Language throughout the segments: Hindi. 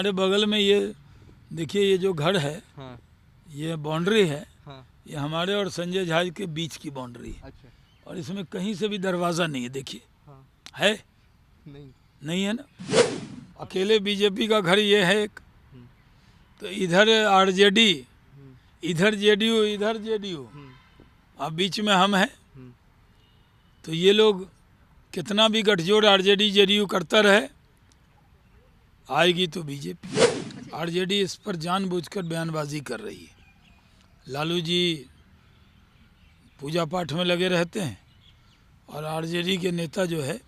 हमारे बगल में ये देखिए, ये जो घर है, हाँ। ये बाउंड्री है। हाँ। ये हमारे और संजय झा के बीच की बाउंड्री है। अच्छा। और इसमें कहीं से भी दरवाज़ा नहीं है। देखिए, हाँ। है नहीं। नहीं है ना। अकेले बीजेपी का घर ये है एक। हम्म। तो इधर आरजेडी, हम्म। इधर जेडीयू, इधर जेडीयू, अब बीच में हम हैं। हम्म। तो ये लोग कितना भी गठजोड़ आरजेडी जेडीयू करता रहे, आएगी तो बीजेपी। आरजेडी इस पर जानबूझकर बयानबाजी कर रही है। लालू जी पूजा पाठ में लगे रहते हैं और आरजेडी के नेता जो है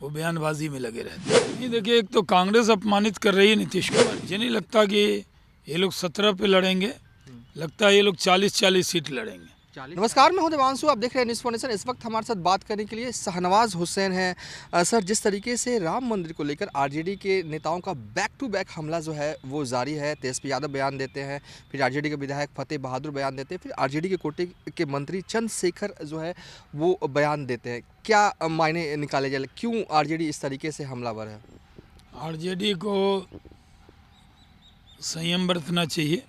वो बयानबाजी में लगे रहते हैं। नहीं, देखिए, एक तो कांग्रेस अपमानित कर रही है नीतीश कुमार। मुझे नहीं लगता कि ये लोग 17 पे लड़ेंगे, लगता है ये लोग 40-40 सीट लड़ेंगे। नमस्कार, मैं हूं देवांशु, आप देख रहे हैं न्यूज़ फाउंडेशन। इस वक्त हमारे साथ बात करने के लिए शाहनवाज हुसैन हैं। सर, जिस तरीके से राम मंदिर को लेकर आरजेडी के नेताओं का बैक टू बैक हमला जो है वो जारी है। तेजस्वी यादव बयान देते हैं, फिर आरजेडी के विधायक फतेह बहादुर बयान देते हैं, फिर आरजेडी के कोटे के मंत्री चंद्रशेखर जो है वो बयान देते हैं। क्या मायने निकाले जाए, क्यों आरजेडी इस तरीके से हमलावर है? आरजेडी को संयम बरतना चाहिए।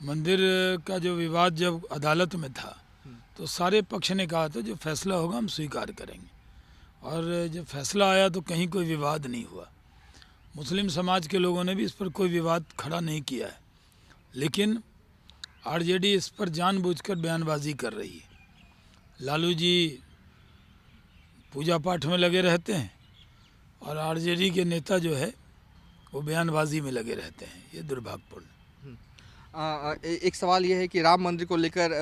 मंदिर का जो विवाद जब अदालत में था तो सारे पक्ष ने कहा था जो फैसला होगा हम स्वीकार करेंगे, और जब फैसला आया तो कहीं कोई विवाद नहीं हुआ। मुस्लिम समाज के लोगों ने भी इस पर कोई विवाद खड़ा नहीं किया है, लेकिन आरजेडी इस पर जानबूझकर बयानबाजी कर रही है। लालू जी पूजा पाठ में लगे रहते हैं और आरजेडी के नेता जो है वो बयानबाजी में लगे रहते हैं। ये दुर्भाग्यपूर्ण। एक सवाल ये है कि राम मंदिर को लेकर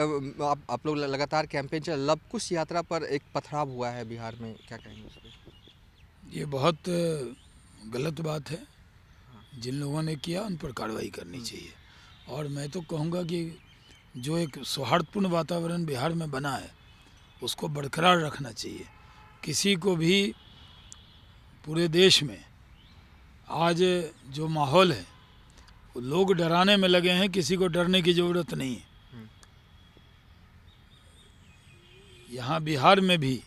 आप लोग लगातार कैंपेन चल, लव कुश यात्रा पर एक पथराव हुआ है बिहार में, क्या कहेंगे उस पर? ये बहुत गलत बात है। जिन लोगों ने किया उन पर कार्रवाई करनी चाहिए। और मैं तो कहूँगा कि जो एक सौहार्दपूर्ण वातावरण बिहार में बना है उसको बरकरार रखना चाहिए। किसी को भी पूरे देश में आज जो माहौल है वो लोग डराने में लगे हैं, किसी को डरने की ज़रूरत नहीं है। यहाँ बिहार में भी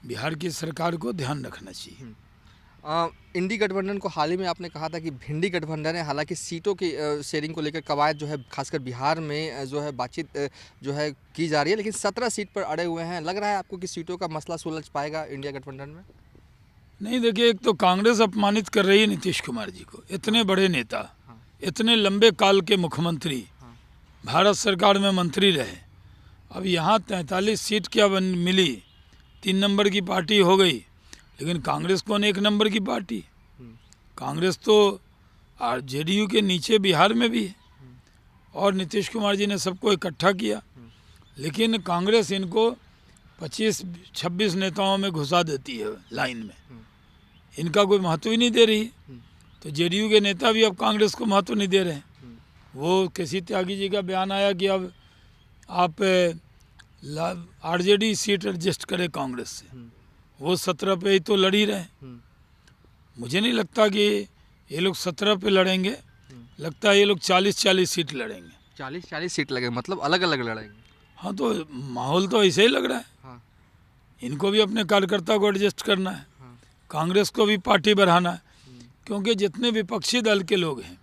बिहार की सरकार को ध्यान रखना चाहिए। इंडी गठबंधन को हाल ही में आपने कहा था कि भिंडी गठबंधन है, हालांकि सीटों की शेयरिंग को लेकर कवायद जो है खासकर बिहार में जो है बातचीत जो है की जा रही है, लेकिन 17 सीट पर अड़े हुए हैं। लग रहा है आपको कि सीटों का मसला सुलझ पाएगा इंडिया गठबंधन में? नहीं, देखिए, एक तो कांग्रेस अपमानित कर रही है नीतीश कुमार जी को। इतने बड़े नेता, इतने लंबे काल के मुख्यमंत्री, भारत सरकार में मंत्री रहे, अब यहाँ 43 सीट क्या मिली, 3 नंबर की पार्टी हो गई। लेकिन कांग्रेस कौन 1 नंबर की पार्टी? कांग्रेस तो जेडीयू के नीचे बिहार में भी है और नीतीश कुमार जी ने सबको इकट्ठा किया। लेकिन कांग्रेस इनको 25-26 नेताओं में घुसा देती है लाइन में, इनका कोई महत्व ही नहीं दे रही। तो जेडीयू के नेता भी अब कांग्रेस को महत्व नहीं दे रहे हैं। वो केसी त्यागी जी का बयान आया कि अब आप आरजेडी सीट एडजस्ट करें कांग्रेस से, वो 17 पे ही तो लड़ ही रहे। मुझे नहीं लगता कि ये लोग 17 पे लड़ेंगे, लगता है ये लोग 40-40 सीट लड़ेंगे। 40-40 सीट लगे, मतलब अलग अलग लड़ेंगे? हाँ, तो माहौल तो ऐसे ही लग रहा है। हाँ। इनको भी अपने कार्यकर्ता को एडजस्ट करना है, कांग्रेस को भी पार्टी बढ़ाना है, क्योंकि जितने विपक्षी दल के लोग हैं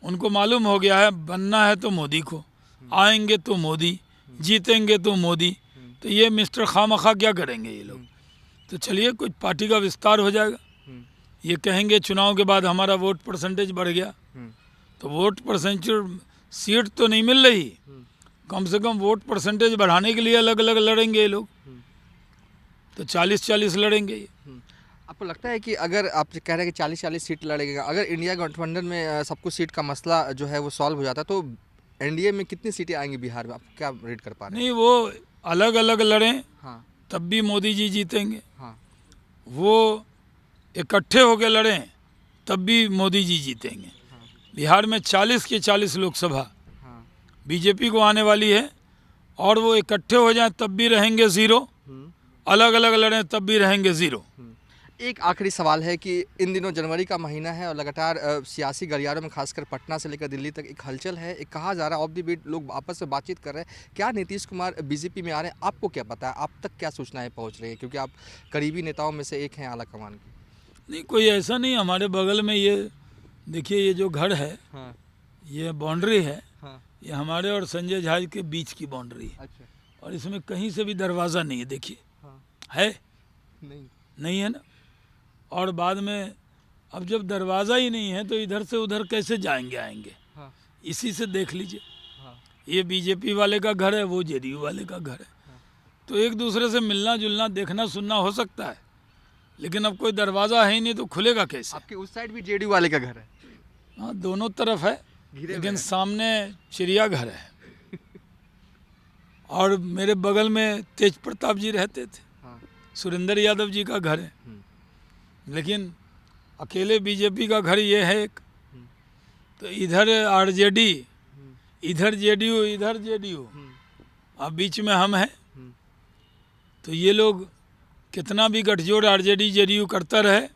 उनको मालूम हो गया है बनना है तो मोदी को, आएंगे तो मोदी, जीतेंगे तो मोदी। तो ये मिस्टर खामखा क्या करेंगे ये लोग? तो चलिए, कुछ पार्टी का विस्तार हो जाएगा। ये कहेंगे चुनाव के बाद हमारा वोट परसेंटेज बढ़ गया, तो वोट परसेंटेज सीट तो नहीं मिल रही, कम से कम वोट परसेंटेज बढ़ाने के लिए अलग अलग लड़ेंगे ये लोग। तो 40-40 लड़ेंगे। आपको लगता है कि अगर आप कह रहे हैं कि 40-40 सीट लड़ेगा, अगर इंडिया गठबंधन में सब कुछ सीट का मसला जो है वो सॉल्व हो जाता है, तो एनडीए में कितनी सीटें आएंगी बिहार में? आप क्या रीड कर पा रहे हैं? नहीं, वो अलग अलग लड़ें, हाँ। तब भी मोदी जी जीतेंगे। हाँ। वो इकट्ठे होकर लड़ें तब भी मोदी जी जीतेंगे। बिहार में 40 की 40 लोकसभा बीजेपी को आने वाली है, और वो इकट्ठे हो जाएं तब भी रहेंगे 0, अलग अलग लड़ें तब भी रहेंगे 0। एक आखिरी सवाल है कि इन दिनों जनवरी का महीना है और लगातार सियासी गलियारों में खासकर पटना से लेकर दिल्ली तक एक हलचल है। एक कहा जा रहा है ऑफ द बीट लोग आपस में बातचीत कर रहे हैं, क्या नीतीश कुमार बीजेपी में आ रहे हैं? आपको क्या पता है, आप तक क्या सूचनाएं पहुंच रही है, क्योंकि आप करीबी नेताओं में से एक हैं आला कमान की? नहीं, कोई ऐसा नहीं। हमारे बगल में ये देखिए ये जो घर है, हाँ ये बाउंड्री है, हाँ ये हमारे और संजय झा के बीच की बाउंड्री है अच्छा और इसमें कहीं से भी दरवाज़ा नहीं है। देखिए हाँ है, नहीं नहीं है ना। और बाद में अब जब दरवाज़ा ही नहीं है तो इधर से उधर कैसे जाएंगे आएंगे, हाँ इसी से देख लीजिए। हाँ ये बीजेपी वाले का घर है, वो जेडीयू वाले का घर है, तो एक दूसरे से मिलना जुलना देखना सुनना हो सकता है, लेकिन अब कोई दरवाज़ा है ही नहीं तो खुलेगा कैसे। आपके उस साइड भी जेडीयू वाले का घर है? हाँ दोनों तरफ है, घिरे हुए लेकिन हैं। सामने चिड़ियाघर है और मेरे बगल में तेज प्रताप जी रहते थे, हाँ सुरेंद्र यादव जी का घर है, हम्म, लेकिन अकेले बीजेपी का घर ये है एक। हम्म, तो इधर आरजेडी, हम्म, इधर जेडीयू, इधर जेडीयू, हम्म, अब बीच में हम हैं। हम्म, तो ये लोग कितना भी गठजोड़ आरजेडी जेडीयू करता रहे,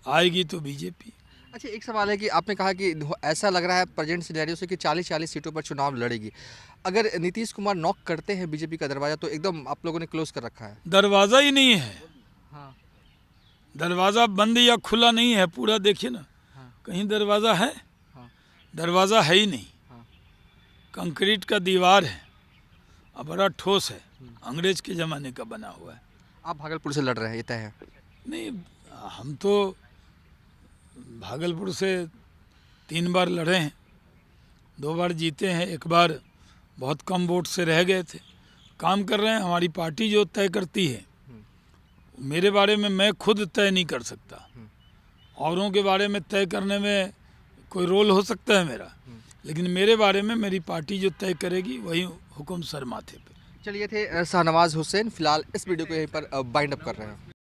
आएगी तो बीजेपी। अच्छा एक सवाल है कि आपने कहा कि ऐसा लग रहा है प्रेजेंट सिनेरियो से कि 40-40 सीटों पर चुनाव लड़ेगी। अगर नीतीश कुमार नॉक करते हैं बीजेपी का दरवाजा तो एकदम आप लोगों ने क्लोज कर रखा है? दरवाज़ा ही नहीं है, हाँ दरवाज़ा बंद या खुला नहीं है पूरा, देखिए ना, हाँ कहीं दरवाज़ा है? हाँ दरवाज़ा है ही नहीं, हाँ कंक्रीट का दीवार है और बड़ा ठोस है, अंग्रेज के ज़माने का बना हुआ है। आप भागलपुर से लड़ रहे हैं, ये तय है? नहीं, हम तो भागलपुर से 3 बार लड़े हैं, 2 बार जीते हैं, 1 बार बहुत कम वोट से रह गए थे। काम कर रहे हैं, हमारी पार्टी जो तय करती है, मेरे बारे में मैं खुद तय नहीं कर सकता, औरों के बारे में तय करने में कोई रोल हो सकता है मेरा, लेकिन मेरे बारे में मेरी पार्टी जो तय करेगी वही हुक्म सर माथे पे। चलिए थे शाहनवाज हुसैन, फिलहाल इस वीडियो को यहीं पर बाइंड अप कर रहे हैं।